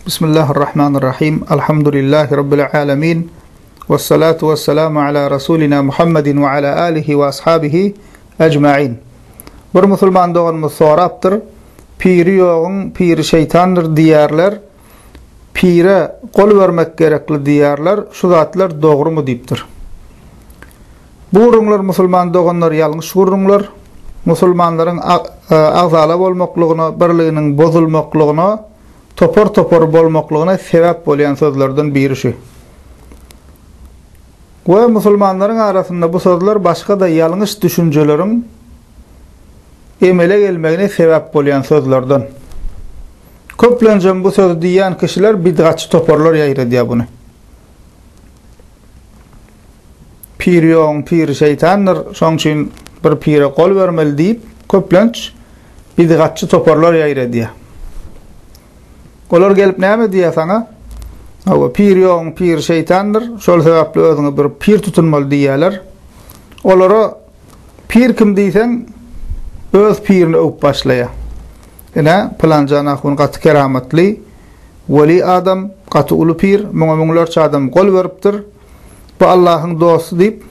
Bismillahirrahmanirrahim. Elhamdülillahi Rabbil alemin. Vessalatu vesselamu ala Rasulina Muhammedin ve ala alihi ve ashabihi ecma'in. Bir musulman doğanımız soraptır. Piri yoğun, piri şeytandır diyarlar. Pire kol vermek gerekli diyarlar. Şu zatlar doğru mu deyiptir. Bu urunlar musulman doğanlar yanlış urunlar. Musulmanların azala bolmakluğuna, birliğinin bozulmakluğuna, topor bolmakluğuna sebep bolan sözlerden birisi. Ve musulmanların arasında bu sözler başka da yanlış düşüncelerin emele gelmegine sebep bolan sözlerden. Köplence bu sözü diyen kişiler bid'atçı toporlar yayır diye bunu. Pir yoğun, pir şeytandır, şoň üçin bir pire kol vermeli deyip, köplence bid'atçı toporlar yayır diye. Olar gelip näme diye sana? Awa pir yoğun, pir şeytandır, şol sebäpli özüňe bir pir tutunmaly diýerler. Olara pir kim diýsen, öz pirini öp başlaya. Ene plancana hun gaty keramatly weli adam, gaty ulu pir, muňa adam gol beripdir. Bu Allahyň dostu diýip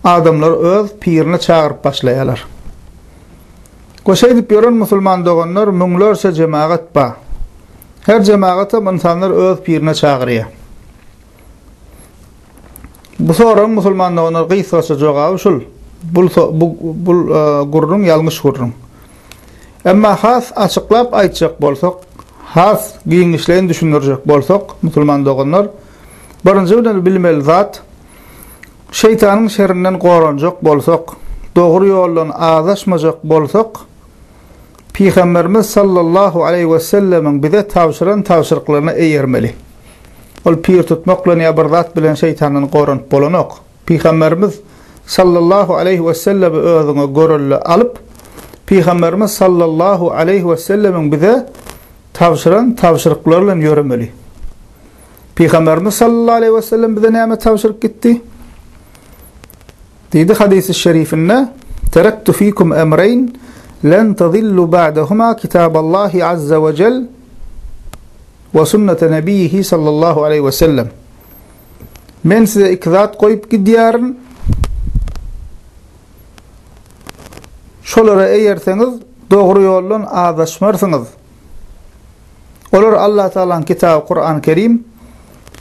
adamlar öz pirini çağırıp başlaýarlar. Goşa edip ýören musulman doganlar muňlarça jemaat ba. Her cemaata insanlar öz pirine çağırıyor. Bu soran musulman doganlar gysgaça jogaby şul. Bu gurrun ýalňyş gurrun. Emma has açıklap aýtjak bolsak, has giňişlerini düşündirjek bolsak, musulman doganlar birinji bilen bilmeli zat şeytanyň şerrinden goranjak bolsak, dogry ýoldan azaşmajak bolsak, Peygamberimiz sallallahu aleyhi ve sellemin bize tavşyran tavşyryklarına eýermeli. Ol pir tutmakla bir zat bilen şeytanyň goranyp bolanok. Peygamberimiz sallallahu aleyhi ve sellem özüňe görelli alıp, Peygamberimiz sallallahu aleyhi ve sellemin bize tavşyran tavşyryklarla ýöremeli. Peygamberimiz sallallahu aleyhi ve sellem bize näme tavşyryk gitdi? Diýdi hadisi şerifinde: "Teraktu fikum emreyn لن تضلوا بعدهما كتاب الله عز وجل وسنة نبيه صلى الله عليه وسلم." Men size ikzat koyup gidýäryn. Şolara eýerseňiz dogry ýoldan azaşmarsyňyz. Olar Allah Taala'nın kitabı Kur'an-ı Kerim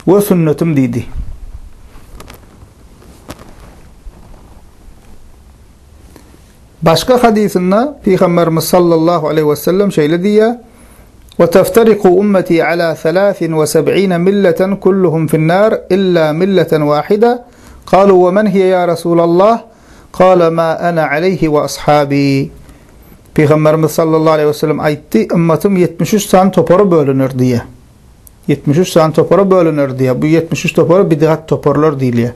we sünnetim diýdi. Başka hadisinde Peygamberimiz sallallahu aleyhi ve sellem şöyle diýär: "Ve teftariqu ummeti ala 73 milleten kulluhum fi'n-nar illa milleten wahida." Qalu: "Ve men hiye ya Resulallah?" Qala: "Ma ana aleyhi ve ashabi." Peygamberimiz sallallahu aleyhi ve sellem aýtdy: "Ümmetim 73 san topora bölünür" diýe. 73 san topora bölünür diýe. Bu 73 topora bid'at toporlar diýilýär.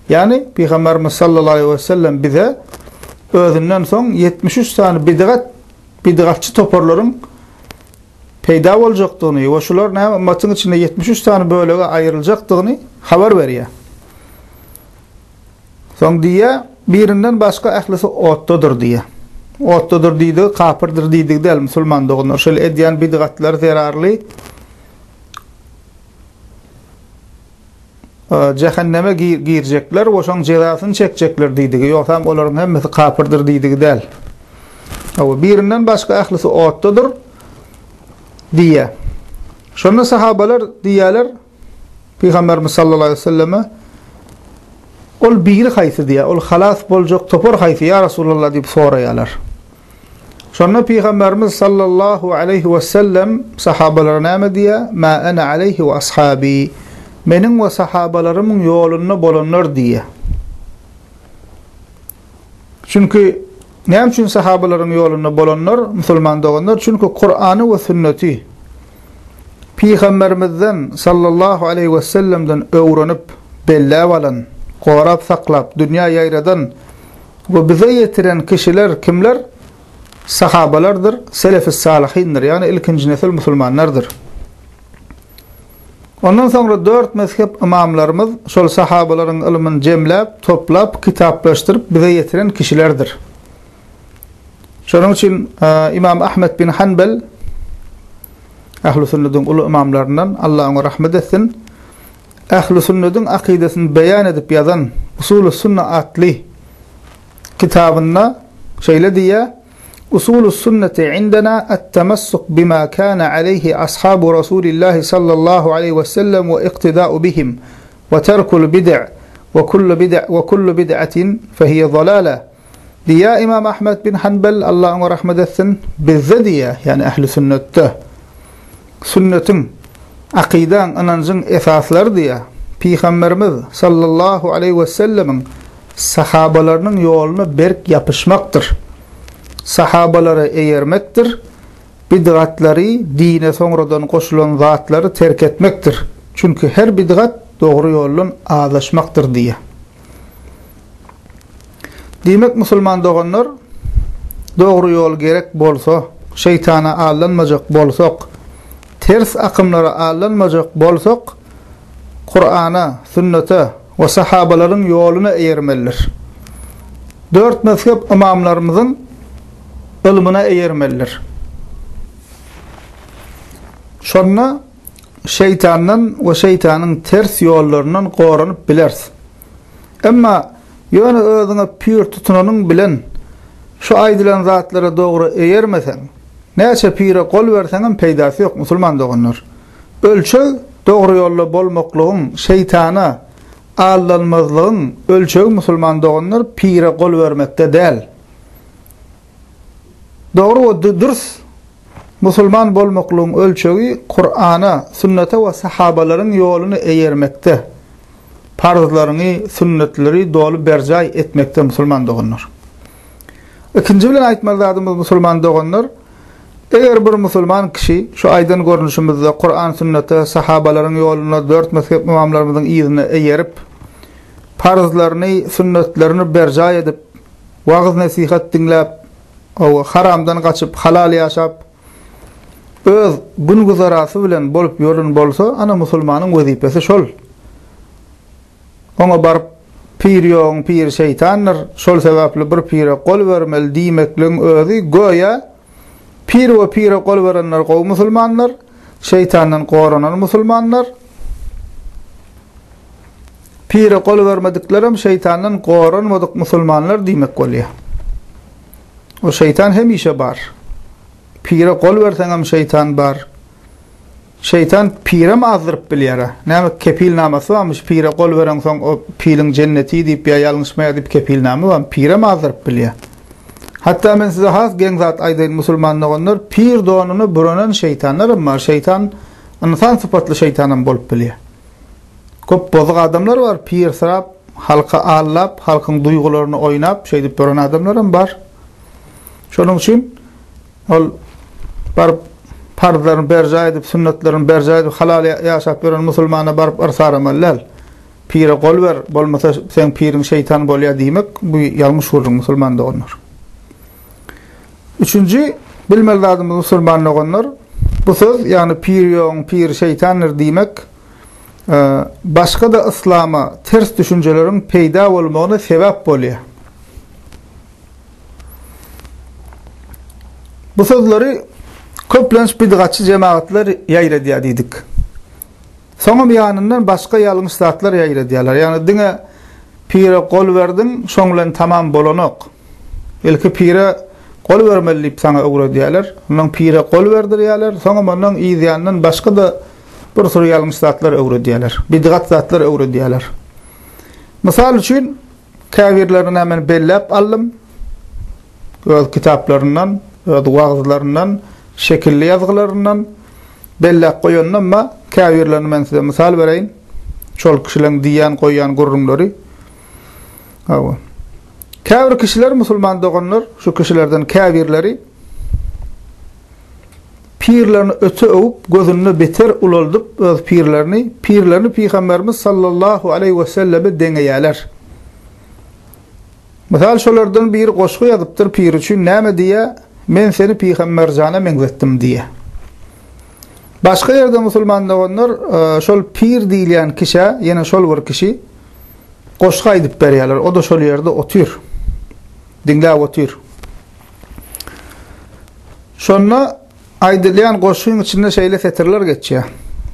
Yani Peygamberimiz sallallahu aleyhi ve sellem bize özünden soň 73 tane bid'atçı toporlaryň peýda boljakdygyny we şular näme ummatyň içinde 73 tane bölege aýryljakdygyny habar berýär. Soň diýär, birinden başga ählisi otdadyr diýär. Otdadyr diýdi, kapyrdyr diýdi del musulman doganlar. Şol edýän bid'atlar zerarly. Cehenneme girecekler, oşan cezasını çekecekler diýdigi. Ýoksa olaryň hemmesi kapyrdyr diýdigi del. Awa birinden başga ählisi otdadyr diýe. Şonu sahabalar diýerler Peygamberimiz sallallahu aleyhi ve selleme ol biri haýsy diýe, ol halas boljak topor haýsy ya Rasulullah diýip soraýarlar. Şonu Peygamberimiz sallallahu aleyhi ve sellem sahabalara näme diýe? "Ma ana aleyhi ve ashabi." Menin ve sahabalarımın yolunu bolanlar diye. Çünkü näme üçin sahabaların yolunu bolanlar, musulman doganlar? Çünkü Kur'an'ı ve sünneti Peygamberimizden sallallahu aleyhi ve sellem'den öwrenip, bellep alan, gorap saklap, dünya ýaýradan ve bize yetiren kişiler kimler? Sahabalardır, selef-i salihindir. Yani ilkinci nesil musulmanlardır. Ondan sonra 4 mezhep imamlarımız şol sahabaların ilmini jemläp, toplap, kitaplaştırıp bize yetiren kişilerdir. Şonuň üçin İmam Ahmed bin Hanbel Ähli sünnetin ulu imamlarından Allah ona rahmet etsin. Ähli sünnetin akidesini beyan edip yazan Usul-u Sünne adlı kitabında şöyle diye: Usul-u sünneti indena et-temessuk bima kana aleyhi ashabu Resulillah sallallahu aleyhi ve sellem ve iktida'u bihim ve terkul bid'a ve kullu bid'atin fehiye zalala diye İmam Ahmed bin Hanbel Allah ona rahmet etsin bizde diye, yani ehli sünnette sünnetin akidan anancın esasları diye Peygamberimiz sallallahu aleyhi ve sellemin sahabalarının yoluna berk yapışmaktır. Sahabaları eğermektir. Bid'atları, dine sonradan koşulan zatları terk etmektir. Çünkü her bid'at doğru yolun ağlaşmaktır diye. Demek Müslüman doğanlar doğru yol gerek bolsa, şeytana ağlanmacak bolsak, ters akımlara ağlanmacak bolsak, Kur'an'a, sünnete ve sahabaların yoluna eğermeliler. 4 mezhep imamlarımızın ilmine eğermeliler. Sonra şeytandan ve şeytanın ters yollarından korunup bilersin. Ama yani özüne pür tutunanın bilen şu aydilen zatlara doğru eğermesen, neçe pire kol versenin peydası yok Müslüman doğanlar. Ölçü doğru yolla bolmaklığın, şeytana ağlanmazlığın ölçü Müslüman doğanlar pire kol vermekte değil. Doğru ve dürüst Müslüman bolmaklığın ölçüğü Kur'an'a, sünnete ve sahabaların yolunu eğermekte. Farzlarını, sünnetleri dolu bercay etmekte Müslüman doğanlar. İkinci bilen aytmazdadımız Müslüman doğanlar, eğer bir Müslüman kişi şu aydın görünüşümüzde Kur'an, sünnete, sahabaların yoluna 4 mezhep imamlarımızın izine eğerip, farzlarını, sünnetlerini bercay edip, vaaz nasihat dinlep, o haramdan kaçıp, halal yaşap, öz bunu güzarası bilen bolup yorun bolsa, ana Müslümanın vazifesi şol. Ona barıp pir şeytanlar, şol sebepli bir pire kol vermeli diýmekliň özü goya pir ve pire kol verenler gowy Müslümanlar, şeytandan goranan Müslümanlar, pire kol vermediklerim şeytandan goranmadyk Müslümanlar diýmek bolýar. O şeytan hemişe bar. Pire kol verseňem şeytan bar. Şeytan pire mazırıp bilýär. Näme kepilnamasy varmış, pire kol veren soň o pilin cenneti diýip ýa ýalňyşma diýip kepilnamy var. Pire mazırıp bilýär. Hatta men size has geň zat aýdyn musulmanlar pir donuny buranan şeytanlar var. Şeytan insan sıfatly şeytanam bolup bilýär. Köp bozuk adamlar var, pir sırap, halka allap, halkyň duýgularyny oýnap, şey diýip buranan adamlar var. Şonuň üçin ol barıp farzlaryny bercä edip, sünnetlerini bercä edip, halal ýaşap beren musulmana barıp arsaramallal. Pire kol ver, bolmasa sen pirin şeytan bolýar diýmek, bu ýalňyş bolýar musulman doganlar. Üçüncü, bilmelidadymyz musulman doganlar, bu söz, ýani pir şeytanlar diýmek, başga da islama ters düşünceleriň peýda bolmagyna sebäp bolýar. Bu sözleri köplenç bidgatçı cemaatler ýaýradýar diýdik. Soňam ýanyndan başga ýalňyş zatlar ýaýradýarlar. Ýani diňe pire kol verdin, şoňlan tamam bolanok. Belki pire kol vermeli diýip saňa öwredýärler. Onuň pire kol berdirýärler, soňam onuň ýanyndan başga da bir sürü ýalňyş zatlar öwredýärler. Bidgat zatlar öwredýärler. Mysal üçin käbirlerini hemen bellep aldım. Öz kitaplaryndan, öz wagzlaryndan, şekilli yazgılarından bellep koyuyorum ama kâvirlerini men size misal vereyim. Şol kişilerin diýen koýan gurrunlary. Kâvir kişiler musulman doganlar, şu kişilerden kâvirleri pirlerini öte öwüp gözüne beter ulaldyp öz pirlerini Peygamberimiz sallallahu aleyhi ve selleme deňeýärler. Misal şolardan bir goşgy ýazypdyr pir üçin näme diýe? Men seni Peygamber jana meňzetdim diye. Başka yerde musulman doganlar şol pir diýilen kişi, ýene şol bir kişi goşgy aýdyp berýärler. O da şol ýerde otur. Dinläp otur. Şonna aýdylýan goşuň içinde şeýle setirler geçýär.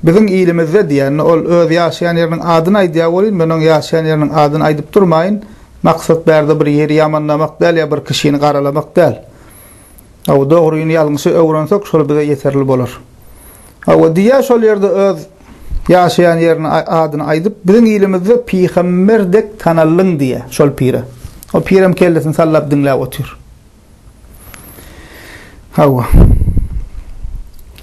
Bizim ilimizde diýen ol öz ýaşaýan ýeriniň adyny aýdýar bolýan, men onuň ýaşaýan ýeriniň adyny aýdyp durmaýyn. Maksat bärde bir ýeri ýamanlamak däl ýa bir kişini garalamak däl. Aw dogryny ýalňysy öwrensek şol bize ýeterli bolar. Aw diýär şol ýerde öz ýaşaýan ýeriniň adyny aýdyp bizim ilimizde peýgamberdek tanallyň diýär şol pire. O pirem kellesini sallap dinläp otur. Hawa.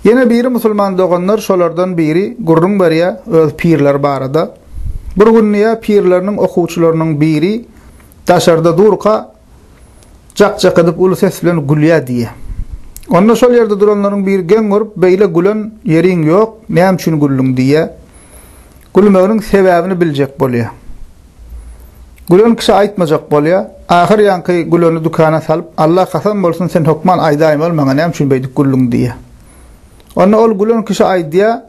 Yine biri musulman doganlar şolardan biri gurrun bariya öz pirler barada. Bir günniya pirlerinin okuwçylarynyň biri daşarda durka jak edip uly ses bilen gülýär diýe. Onda şol ýerde duranlaryň biri geň görüp beýle gülen ýeriň ýok, näme üçin güllüň diýe. Gülmeginiň sebäbini biljek bolýar. Gülen kişi aýtmajak bolýar. Ahir ýanky güleni dukana salyp Allah kasam bolsun sen hokman aýdaýym ol maňa näme üçin beýdik güllüň diýe. Onda ol gülen kişi aýdýar,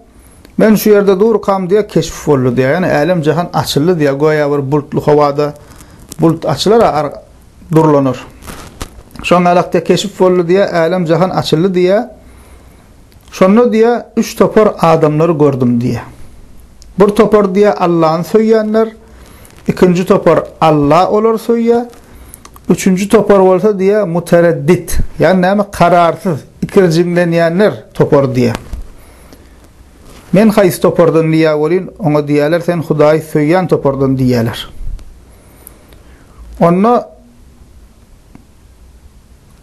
men şu ýerde durkam diýe keşif boldy diýe. Ýani alem jahan açyldy diýe. Goýa bir bulutly howada bulut açylar durlanır. Şoňa alaqda keşif boldy diýe, alem jahan açyldy diýe. Şonu diýe 3 topar adamlary gördüm diýe. Bir topar diýe Allah'ın söýýänler, ikinci topar Allah olar söýýär, üçüncü topar bolsa diýe mutereddit, ýani näme kararsız, ikirjimlenýänler topar diýe. Men haýsy topardan diýä bolyn, oňa diýerler sen Hudaý söýýän topardan diýerler. Onda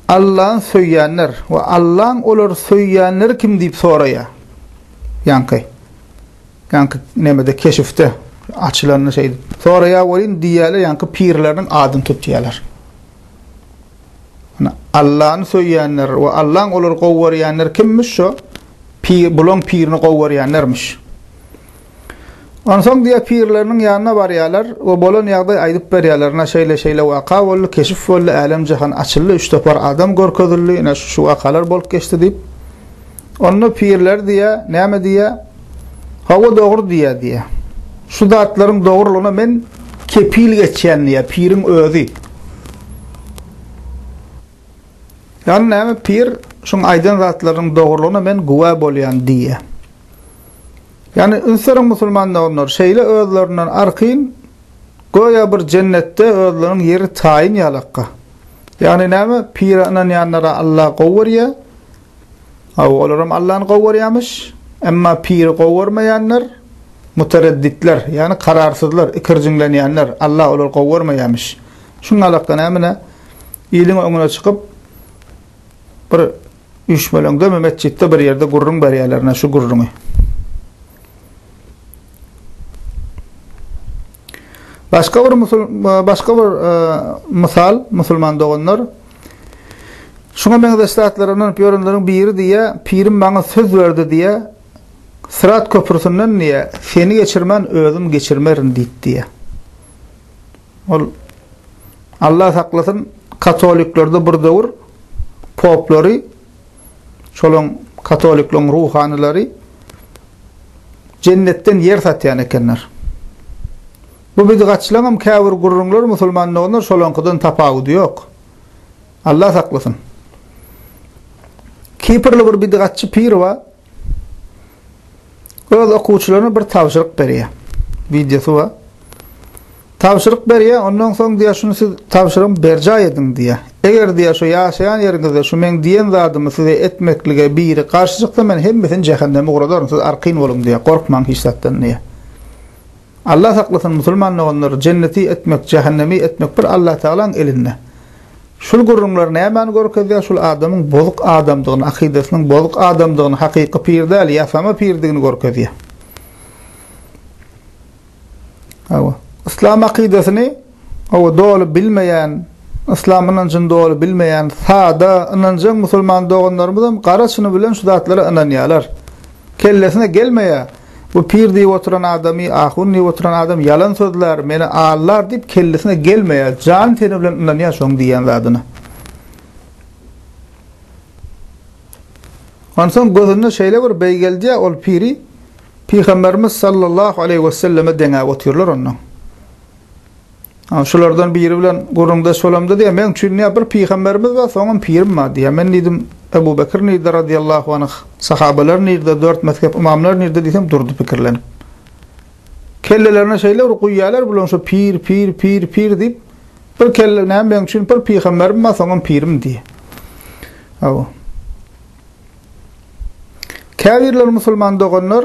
Allah'ın söýýänler we Allah'ın olar söýýänler kim diýip soraýar. Ýanky nemede keşifte açılanı şey. Soraýar bolyn diýerler ýanky pirleriň adyny tutýarlar. Allah'ın söýýänler we Allah'ın olar gowwarýanlar kimmiş şo? Bulan pirini gowwarýanlarmyş. Onsoň diýe pirleriniň ýanyna barýarlar we bolan ýagdaý aýdyp berýärler. Şeýle waka boldy, keşif boldy, alem jahan açyldy, 3 topar adam görkezildi, şu wakalar bolup geçdi diýip. Onda pirler diýe, näme diýe? Hawa dogry diýe. Şu zatlaryň dogrylygyna men kepil geçýän diýe, pirin özi. Ýani näme pir şoň aýdan zatlaryň dogrylygyna men guwa bolýan diýe. Yani insan musulmanlar şeýle özlerinden arqyn goýa bir cennetde özleriniň ýeri taýin ýalakka. Yani näme piranyň ýanlara Allah gowwarýar. Olaram Allah'ın gowwarýarmyş. Emma pir gowwarmaýanlar muteredditler, yani kararsızlar, ikirjimlenýänler, Allah olar gowwarmaýarmyş. Şuňa alaqda näme ýylyň öňüne çykyp bir üçmelende mesjitde bir ýerde gurrun berýärler, şu gurruny. Başka bir misal musulman doganlar şuna men deslatlarynyň pýörünleriň biri diýe pirim bana söz berdi diýe Sırat köprüsünden niye seni geçirmen özüm geçirmerin diýdi. Ol Allah saklasın Katoliklerde bir dowr poplary şolun Katolikleriň ruhanylary cennetten yer satýan ekenler. Bu bidgatçylaryň käbir gurrunlar musulmanlar şolonkydan tapawudy ýok. Allah saklasın. Kipirli bir bidgatçy pir wa öz okuwçylaryna bir tawşyryk berýär. Videosu wa tawşyryk berýär, ondan soň diýär şunu siz tawşyryk berjä ediň diýär. Eger diýär şu ýaşaýan ýeriňizde şu men diýen zadymy size etmeklige biri karşı çyksa men hemmesini jehanneme uğradarym, siz arqyn bolun diýär. Korkmaň hiç zatdan diýär. Allah saklasın musulmanlar cenneti etmek, cehennemi etmek bir Allah Taala'nın elinde. Şul gurrunlar näme görkezýär, şul adamyň bozuk adamdygyny, akidesiniň bozuk adamdygyny, hakyky pirde äl ýafama pirdigini görkezýär. Hawa İslam akidesini o dolu bilmeýän, İslamyň jyn dolu bilmeýän, sada inanjak musulman doganlarymyz garaşyny bilen şu zatlary inanýarlar. Kellesine gelmeýär. Bu pir diýip oturan adamy, ahun diýip oturan adam yalan sözler, meni ağlar diýip kellesine gelmeýär. Jan teni bilen inanýar şoň diýen zadyny. Onsoň gözüne şeýle bir beý geldi, ol piri Peygamberimiz sallallahu aleyhi ve selleme deňe oturlar ondan. Şulardan biri bilen gurrunda şolamda diýe, men üçin bir peygamberimiz bar, soňam pirim bar diýe. Men diýdim, Ebu Bekir nirde radiyallahu anh, sahabeler nirde, 4 mezhep imamlar nirde desem durdu pikirlenip. Kellelerine şeyler rukuyalar bulan şu pir deyip bir kelle näme ben üçin bir peygamberim ma soňam pirim diye. Aw. Kafirler musulman doganlar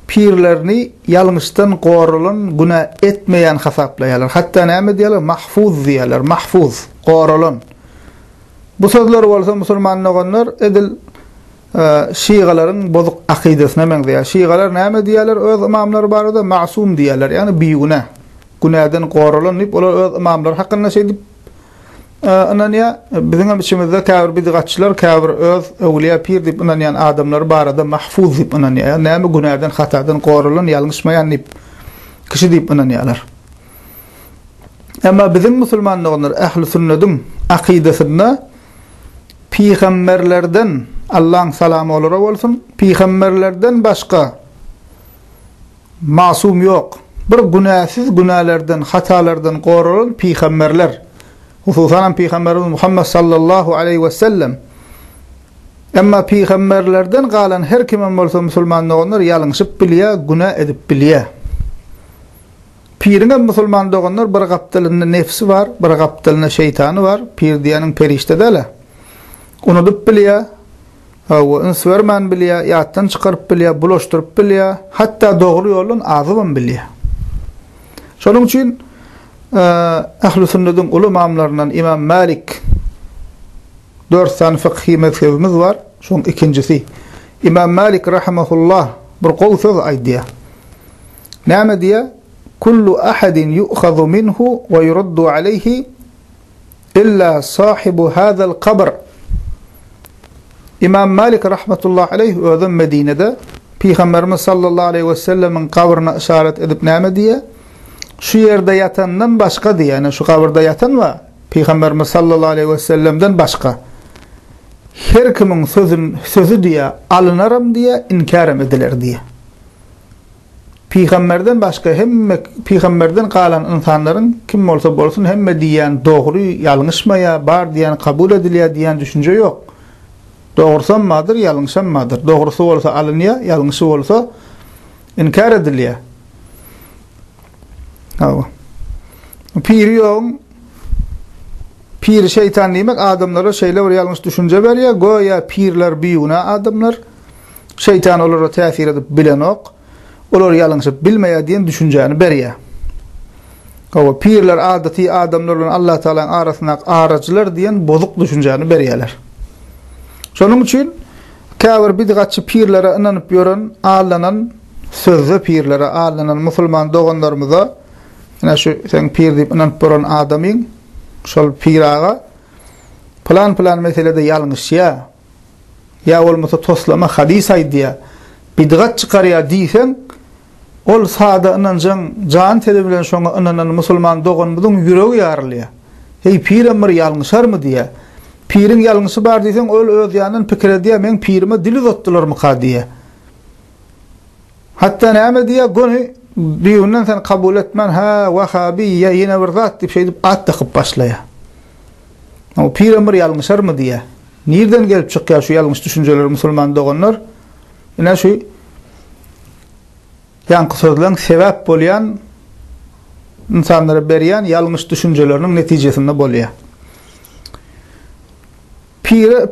pirlerini yalňyşdan gorulan, günah etmeyen hasaplayalar. Hatta näme diýerler? Mahfuz diýerler. Mahfuz, gorulan. Bu sözler bolsa musulman doganlar edil Şiiğalaryň bozuk akidesyne meňzeýär. Şiiğalar näme diýerler? Öz imamlar barada masum diýerler. Yani biýgünah. Günahdan gorulan diýip olar öz imamlar hakynda şey diýip ananya bizim içimizde kafir bidgatçılar, kafir öz awliya pir diýip ananyan adamlar barada mahfuz diýip ananya. Näme günahdan, hatadan gorulan, ýalňyşmaýan diýip kişi diýip ananýarlar. Emma bizim musulmanlar ähli sünnetin akidesinde peygamberlerden Allah'ın salamı olara olsun, peygamberlerden başka masum yok. Bir günahsız günahlardan, hatalardan korulan peygamberler. Hususan Peygamberimiz Muhammed sallallahu aleyhi ve sellem. Emma peygamberlerden kalan her kimen bolsa musulmanlar onlar ýalňyşyp bilýär, günah edip bilýär. Pirine musulman doganlar bir gapdylynda nefsi var, bir gapdylynda şeytany var. Pir diýeniň perişte däle. Unudyp bilýär. Hawa inswerman bilýär, ýatdan çykaryp bilýär, bulaşdyryp bilýär, hatda dogry ýolun azybyň bilýär. Şonuň üçin ähli sünnetin uly imamlarynyň İmam Malik 4 san fiqhi mezhebimiz var. Şoň ikincisi İmam Malik rahimahullah bir gowy söz aýdýar. Näme diýär? Kullu ahadin yu'khadhu minhu ve yuraddu alayhi illa sahibu hadal qabr. İmam Malik rahmetullahi aleyh özüm Medine'de Peygamberimiz sallallahu aleyhi ve sellemin kabrına işaret edip näme diye? Şu yerde yatandan başka diye, yani şu kabrda yatan var. Peygamberimiz sallallahu aleyhi ve sellem'den başka. Her kimin sözü diye alınarım diye inkarım edilir diye. Peygamberden başka hem peygamberden kalan insanların kim olsa bolsun hemme diýen dogry ýalňyşmaýa, bar diýen kabul edilýär diýen düşünje yok. Doğrusan madır, ýalňyşan madır. Dogrusu bolsa alınýar, ýalňyşy bolsa inkar edilýär. Hawa. Pir şeytan diýmek adamlara şeýle bir ýalňyş düşünje berýär. Goýa pirler biýuna adamlar. Şeytan olara täsir edip bilenok. Olar ýalňyşyp bilmeýär diýen düşünjäni berýär. Hawa pirler adaty adamlar bilen Allah Taala arasyna arajylar diýen bozuk düşünjäni berýärler. Şonuň üçin kafir bidgatçy pirlere inanyp ýören, ağlanan sözde pirlere ağlanan musulman doganlarymyza ina şu sen pir diýip inanyp ýören adamyň şol piraga plan meselede ýalňyşýa ýa bolmasa toslama hadis aýdýa bidgat çykarýar diýsen ol sada inanjaň jan teli bilen şoňa inanan musulman doganymyzyň ýüregi ýarylýar. Hey piramyr ýalňyşarmy diýe. Pirin ýalňysy bar diýsen ol öz ýanyň pikir edýär, men pirime dili uzatdylarmy diýe. Hatta näme diýär, goni diýenden sen kabul etmen, ha wahabiyya ýene bir zat diýip şeýdip at takyp başlaýar. O piramyr ýalňyşarmy diýe. Nerden gelip çykýar şu ýalňyş düşünjeler musulman doganlar? Ina şu ýanky sözleň sebäp bolýan insanlara berýän ýalňyş düşünjeleriniň netijesinde bolýar.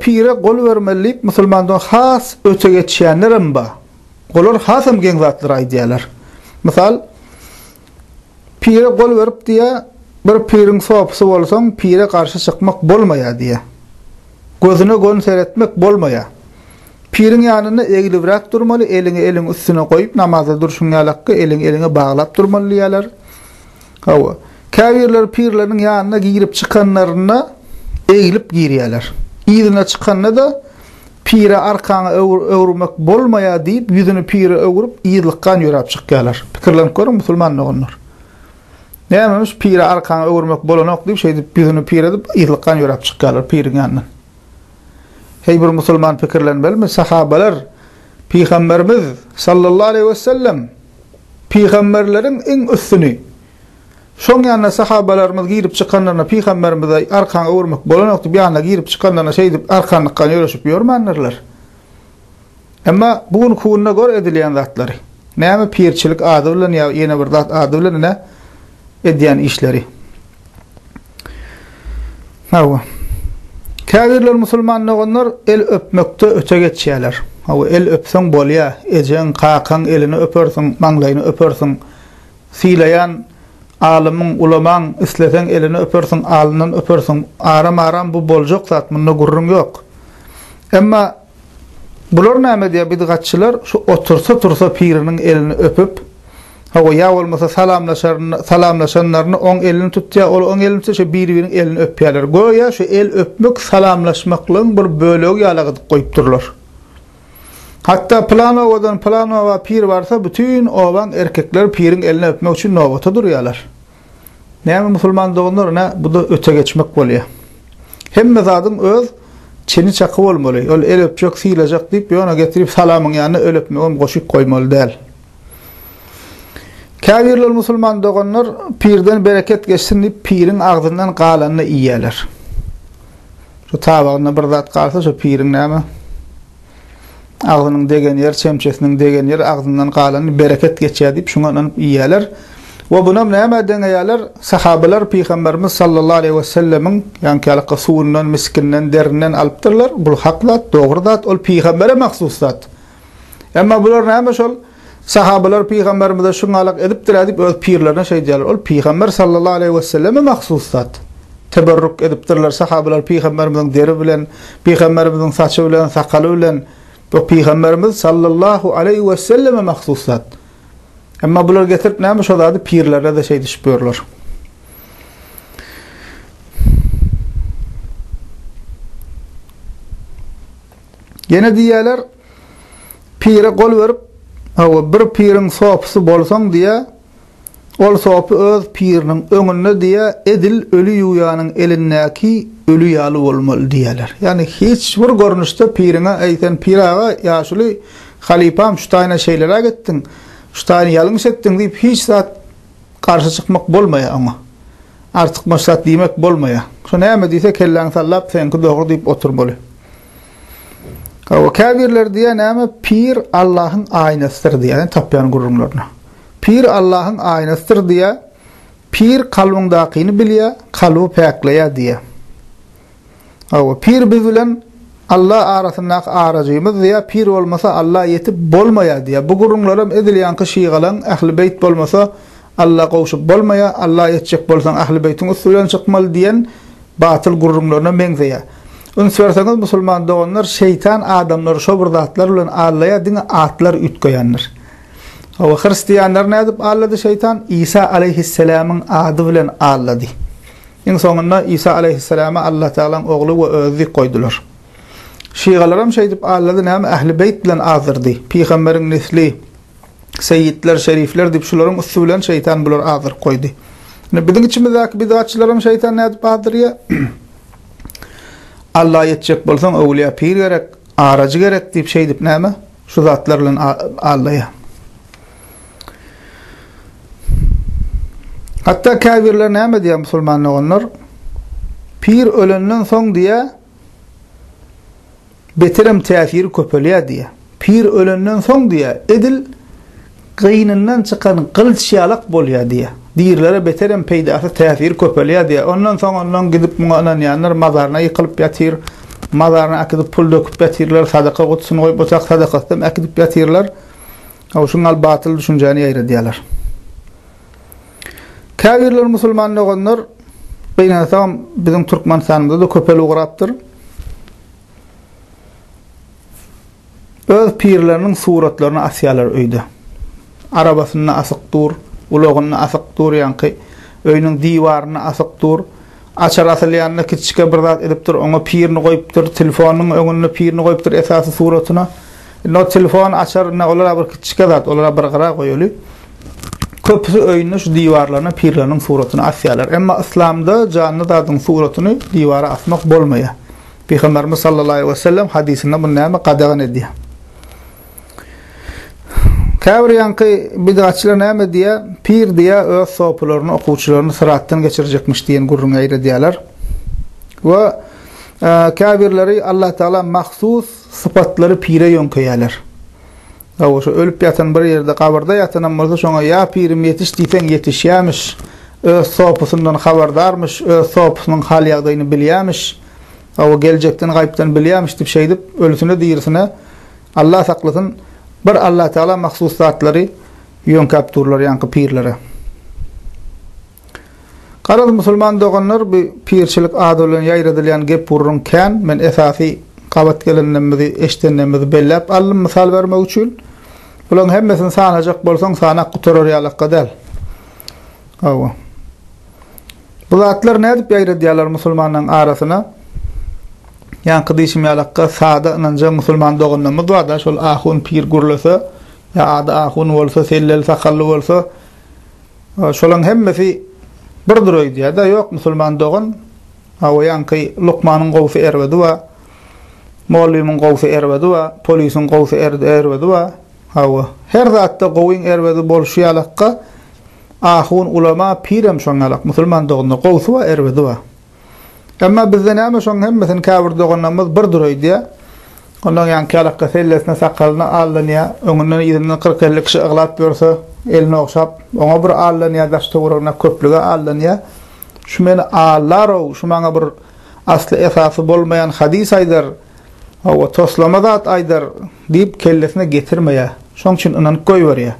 Pire gol vermeli musulmandan has öte geçýänlerim ba. Golar hasam geň zatlar aýdýarlar. Misal pire gol berip diýe bir pirin sopsy bolsaň pire karşı çykmak bolmaýar diýe. Gözüne gön seretmek bolmaýar. Pirin ýanyna egilibrak durmaly, eliňi üstüne goýup namazda durşuň ýalakky eliňi baglap durmaly ýalar. Hawa. Kafirler pirleriň ýanyna girip çykanlaryna egilip girýärler. İzine çıkanına da pire arkana öwürmek bolmaýa diýip ýüzüni pire öwürüp ýyzlykkan ýörap çykýarlar. Pikirlenip görün musulman olanlar. Nämemiş pire arkana öwürmek bolanok diýip şeýdip ýüzüni pire edip ýyzlykkan ýörap çykýarlar pirin ýanyna. Hey bir musulman pikirlenmeli, sahabalar Peygamberimiz sallallahu aleyhi ve sellem peygamberlerin en üstüni Şoň ýanyna sahabalarymyz girip çykanlarına Peýgamberimize arkaňa urmak bolanokdy, bir ýanyna girip çykanlarına şey diýip arkanlykka ýöreşip ýörmändirler. Emma bugun kuwuna gör edilýän zatlary. Näme pirçilik ady bilen ýa ýene bir zat ady bilen ne edýän işleri. Hawa. Käbirler musulmanlar el öpmekde öte geçýärler. Hawa el öpseň bolýa, ejen qakan elini öpersiň, maňlaýyny öpersiň. Silayan alymyň, ulamaň isleten elini öpersiň, alyndan öpersiň. Aram bu boljak zat, munda gurrun ýok. Emma bular näme diýär bidgatçylar, şu otursa piriniň elini öpüp, hawa ýa bolmasa salamlaşanlaryny oň elini tutýa, ol oň elini tutsa bir-biriniň elini öpýärler. Goýa şu el öpmek salamlaşmaklyň bir bölegi ýalagy goýup durlar. Hatta planova pir barsa bütün owan erkekler pirin elini öpmek üçin nowata durýarlar. Näme musulman dogonlar ne bu da öte geçmek bolýar. Hemme zadyň öz çeni çaky bolmaly. Ol el öpjek, silajak diýip ýona getirip salamyň ýanyna el öpmek goşup goýmaly däl. Käbirler musulman dogonlar pirden bereket geçsin diýip pirin agdyndan galanyny iýerler. Şu tabagyna bir zat galsa şu pirin näme? Agdynyň degen ýer, çemçesiniň degen ýer agdyndan galanyny bereket geçýär diýip şuňa iýerler. Ve bunam näme deňeýärler? Sahabalar Peýgamberimiz sallallahu aleyhi ve sellemiň ýani kalaka suwundan, miskinden, derinden alypdyrlar. Bu haklat, dogry zat, ol Peýgambere mahsus zat. Emma bular näme şol? Sahabalar Peýgamberimize şuňalak edipdir diýip öz pirlerine şey diýerler. Ol Peýgamber sallallahu aleyhi ve selleme mahsus zat. Teberrük edipdirler sahabalar Peýgamberimiziň deri bilen, Peýgamberimiziň saçy bilen, sakaly bilen. Bu Peýgamberimiz sallallahu aleyhi ve selleme mahsus zat. Emma bular getirip näme şol zady pirlere de şey diýip ýörler. Ýene diýerler pire gol berip, hawa bir pirin sopsy bolsaň diýe, ol sopy öz piriniň öňünde diýe edil ölü ýuýanyň elindäki ölü ýaly bolmaly diýerler. Yani hiç bir görnüşde pirine aýtan piraga ýaşuly halipam şu taýna şeýlere gitdiň, şu taýny ýalňyş etdiň diýip hiç zat karşı çykmak bolmaýar ama. Artyk maksat diýmek bolmaýar. Şu näme diýse kelläň sallap senki dogry diýip oturmaly. Hawa käbirler diýär näme pir Allahyň aýnasydyr diýär tapýan gurrunlaryna. Pir Allahyň aýnasydyr diýär. Pir kalbyňdakyny bilýär, kalby päkleýär diýär. Hawa pir biz bilen Allah arasyndaky arajymyz diýär, pir bolmasa Allah ýetip bolmaýar diýär. Bu gurrunlarym edilýän kişiýalaň ähli beyt bolmasa Allah gowşup bolmaýar, Allah ýetjek bolsaň ähli beytiň usulen çykmaly diýen batyl gurrunlaryna meňzeýär. Ünsverseňiz musulman doganlar şeytan adamlar şo bir zatlar bilen Allah'a diňe atlar ütgeýändir. Hawa hristiýanlar nädip allady şeytan? İsa aleyhisselamyň ady bilen allady. Iň soňunda İsa aleyhisselama Allah Taala'nın ogly we özü goýdular. Şiýgalaram şey diýip allady näme ähli beyt bilen azyrdy. Peýgamberiň nesli, seyyidler, şerifler diýip şolaryň usulen şeytan bular azyr goýdy. Biziň içimizdäki bidatçylaram şeytan nädip azyrýar? Allah ýetjek bolsaň öwliýa pir gerek, arajy gerek diýip şey diýip näme? Şu zatlar bilen Allah'a. Hatta käbirler näme diýär musulmanlar onlar? Pir ölenden soň diýär beterem täsir köpelýär diýär. Pir ölenden soň diýär edil gynyndan çykan gylç ýalak bolýar diýär. Diýirlere beterem peýdasy täsir köpelýär diýär. Ondan soň ondan gidip muňanan ýanlar mazarna ýykylyp ýatyr, mazarna akydip pul döküp ýatyrlar, sadaka gutsuny goýup otak sadakasdan akydip ýatyrlar. Şuňal batyl düşünjäni ýaýra diýerler. Käbirler musulmanlar onlar beýnäsam biziň Türkmenistanymyzda da köpeli ugrapdyr. Öz pirleriniň suratlaryny asýarlar öýde. Arabasyny asyk dur, ulagyny asyk dur ýanky öýüniň diýwaryny asyk dur. Açar asylýanyna kiçike bir zat edipdir, oňa pirini goýupdyr, telefonyň öňüne pirini goýupdyr esasy suratyna. No telefon açar, ne olara bir kiçike zat, olara bir gara goýuly. Köpüsü öýünde şu diýwarlaryna pirleriň suratyny asýarlar. Emma İslamda canlı zatyň suratyny diýwara asmak bolmaýar. Peýgamberimiz sallallahu aleyhi ve sellem hadisinde bu näme qadagan edýär. Käbir ýanky bid'atçylar näme diýe? Pir diýe öz sopularyny, okuwçylaryny sıratdan geçirecekmiş diýen gurrun aýry diýerler. We käbirleri Allah Taala mahsus sıfatlary pire ýönkeýärler. Awa şu ölüp ýatan bir ýerde kabarda ýatan bolsa şoňa ýa pirim ýetiş diýsen ýetişýärmiş. Öz sopusyndan habardarmış, öz sopusynyň hal ýagdaýyny bilýärmiş. Awa geljekden gaýpdan bilýärmiş diýip şeýdip ölüsine diýirsine Allah saklasın. Bir Allah Taala mahsus zatlary ýönkäp durlar ýanky pirlere. Garal musulman doganlar bu pirçilik adylyň ýaýradylýan gep burrunken men esasy gabat gelenlerimizi eşdenlerimizi bellep alym mysal bermek üçin bulan hemmesini sanajak bolsaň sana gutararýalykka däl. Awa. Bu zatlar nädip ýaýradýarlar musulmanyň arasyna? Ýanky diýişmýälykka sada ynanjak musulman doganlarymyz bar da şol ahun pir gurlasa ýa ada ahun bolsa sellel sakally bolsa şolaň hemmesi birdir öýdýär da ýok musulman dogan awa ýanky Lukmanyň gowsy erwedi we Mollymyň gowsy erwedi we polisiň gowsy erwedi we awa her zatda gowyň erwedi bolşýalykka ahun ulama pirem şoňalyk musulman doganyň gowsy we erwedi we Amma bizde näme şoň hemmesini käbir doganlarymyz birdir öýdýär. Ondan ýan kalakka sellesine sakalyny allanýa, öňünden ýerinden 40-50 kişi ıglap berse, eline okşap, oňa bir allanýa daş toguruna köplüge allanýa. Şu meni allaro, şu maňa bir asly esasy bolmayan hadis aýdar, awa toslama zat aýdar diýip kellesine getirmeýär. Şoň üçin ynanyp goýberýär.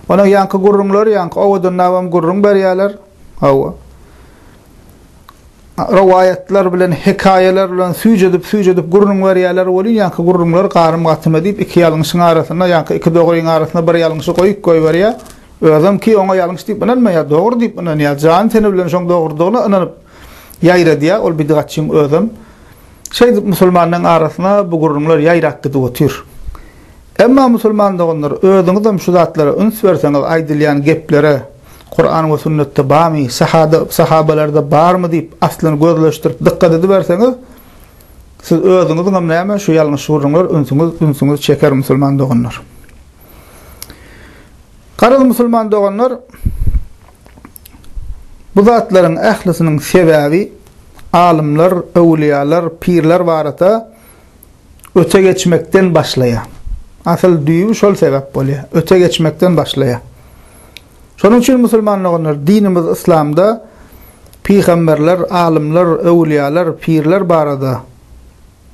Ona ýanky gurrunlar, ýanky owadan nawam gurrun berýärler. Awa rivayetler bilen hikayeler bilen süýjedip gurrun berýärler bolýar ýanky gurrunlar garym gatyma diýip iki ýalňyşyň arasynda ýanky iki doguryň arasynda bir ýalňyşy goýup goýberýär. Özüm ki oňa ýalňyş diýip inanmaýar, dogry diýip inanýar. Jan seni bilen şoň dogrydygyna inanyp ýaýradýar, ol bid'atçyň özüm. Şeýdip musulmanyň arasyna bu gurrunlar ýaýrak gidip otyr. Emma musulman doganlar özüňizem şu zatlara üns berseňiz aýdylýan geplere Kur'an ve sünnette bami, sahabalarda bar mı deyip aslını gözleştirip dikkat ediverseniz siz özünüzün hem näme şu ýalňyş gurrunlar ünsüňiz çeker musulman doganlar. Garal musulman doganlar bu zatlaryň ählisynyň sebäbi alimler, öwliýalar, pirler barata öte geçmekden başlaýar. Asıl düýbi şol sebäp bolýar. Öte geçmekden başlaýar. Şonuň üçin musulmanlar dinimiz İslamda peýgamberler, alimler, öwliýalar, pirler barada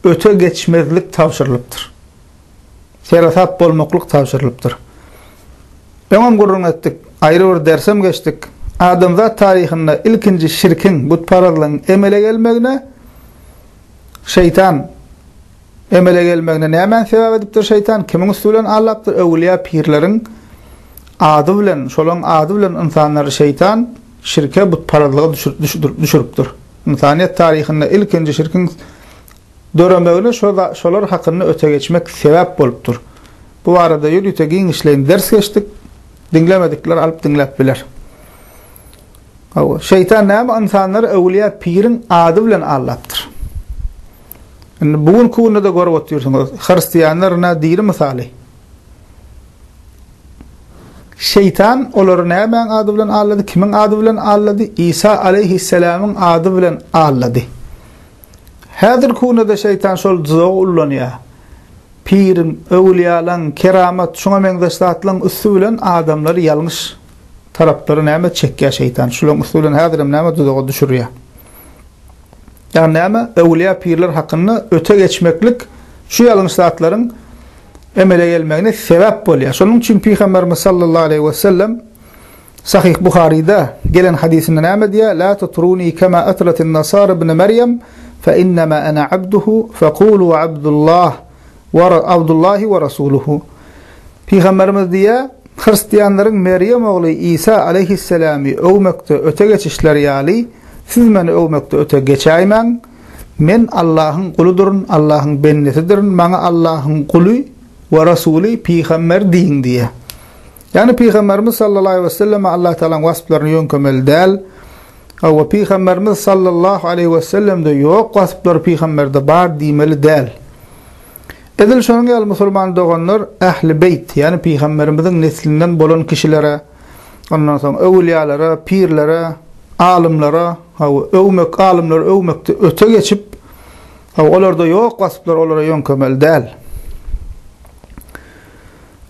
öte geçmezlik tawşyrylypdyr. Serasat bolmaklyk tawşyrylypdyr. Tamam gurrun etdik. Aýry bir dersem geçdik. Adamzat taryhynda ilkinji şirkin butparalygyň emele gelmegine şeytan emele gelmegine näme sebäp edipdir şeytan? Kimiň üstülen Allah'tyr? Öwliýa pirleriň ady bilen, şolaň ady bilen insanlary şeytan şirke butparalyga düşürüpdir. İnsaniýet taryhynda ilkinji şirkin döremeğine şolar hakkında öte geçmek sebep bolupdur. Bu arada ýürüte giň işleýin ders geçdik. Dinlemedikler alıp dinläp biler. Şeytan näme insanlar öwliýa pirin ady bilen allapdyr. Bugun kunda da görüp oturýarsyňyz. Hristiýanlar näme diýir misaly? Şeytan olar näme ady bilen allady? Kimiň ady bilen allady? İsa aleyhisselamyň ady bilen allady. Häzir kunda da şeytan şol ullanýar. Pirin, öwliýalaryň, keramat, şoňa meňdeşdatlaryň üstülen adamlary ýalňyş tarapları näme çekýär şeytan. Şolaň üstülen häzirim näme duzaga düşürýär. Ýani näme öwliýa pirler hakynda öte geçmeklik şu ýalňyş zatlaryň emele gelmegine sebäp bolýar. Şonuň üçin Peýgamberimiz sallallahu aleyhi we sellem Sahih Buhari'da gelen hadisinde näme diýär? La tutruni kema atratin nasara ibn Meryem fe innema ana abduhu faqulu abdullah Abdullahi ve Rasuluhu. Peygamberimiz diye Hristiyanların Meryem oğlu İsa aleyhisselami övmekte öte geçişler yali, siz meni övmekte öte geçayman, men Allah'ın kuludurun, Allah'ın bennetidirin, bana Allah'ın kulu ve Rasulü Peygamber deyin diye. Yani Peygamberimiz sallallahu aleyhi ve sellem Allah Teala'nın vasıflarını yönkömeli değil, ve Peygamberimiz sallallahu aleyhi ve sellem de yok vasıfları Peygamber'de bar demeli değil. Edil şonuň ýaly musulman doganlar ähli beyt, ýani peýgamberimiziň neslinden bolan kişilere, ondan soň öwliýalara, pirlere, alimlara, övmek alimler övmekde öte geçip olarda ýok wasyplar olara ýönkemel däl.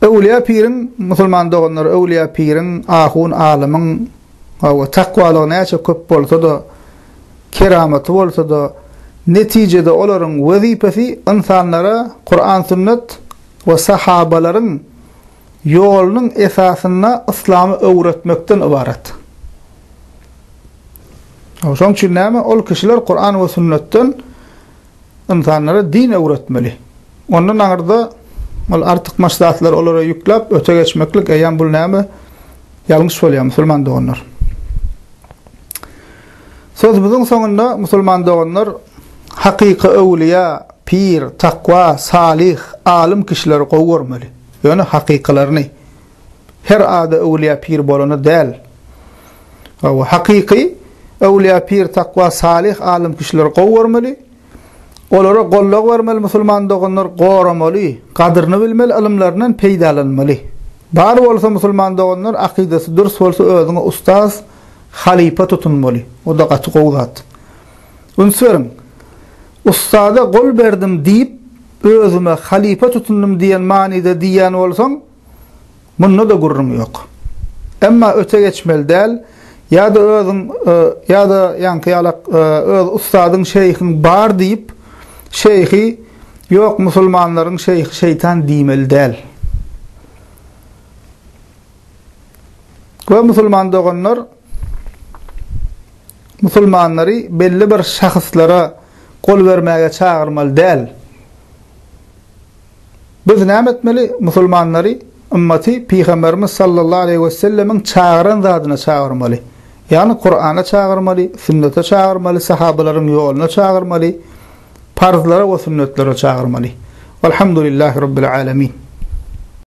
Öwliýa pirin, musulman doganlar öwliýa pirin, ahun alimyň takwalygy näçe köp bolsa da, keramaty bolsa da, neticede olaryň wezipesi insanlara Kur'an sünnet we sahabalaryň ýolunyň esasyna islamy öwretmekden ibaret. Şoň üçin näme? Ol kişiler Kur'an we sünnetden insanlara din öwretmeli. Ondan aňyrda ol artyk maslahatlar olara ýükläp öte geçmeklik aýan bul näme? Ýalňyş bolýar musulman doganlar. Sözümüzün soňunda musulman doganlar haqiqi öwliýa, pir, takwa, salih, alim kişileri gowurmaly. Ýöne haqiqalaryny. Her ada öwliýa, pir bolany däl. O haqiqi öwliýa, pir, takwa, salih, alim kişileri gowurmaly. Olara gollak bermeli musulman doganlar goramaly, gadryny bilmeli, ilimlerinden peýdalanmaly. Bar bolsa musulman doganlar akidesi dürüst bolsa özüne ustaz, halipa tutunmaly. O da gaty gowzat. Ünsürüm, ustada gol berdim diýip özüme halipa tutundum diýen manida diýen bolsaň, munna da gurrun ýok. Emma öte geçmeli däl, ýa-da özüň ýa-da ýanky öz ustadyň şeýhin bar diýip şeyhi ýok musulmanlaryň şeyhi şeytan diýmeli däl. Bu musulman doganlar musulmanlary belli bir şahyslara gol bermäge çağırmaly däl. Biz näme etmeli? Musulmanlary ümmeti Peýgamberimiz sallallahu aleyhi we sellemiň çağıran zadyna çağırmaly. Ýani Kur'ana çağırmaly, sünnete çağırmaly, sahabalaryň ýoluna çağırmaly, farzlara we sünnetlere çağırmaly. Elhamdülillahi rabbil alamin.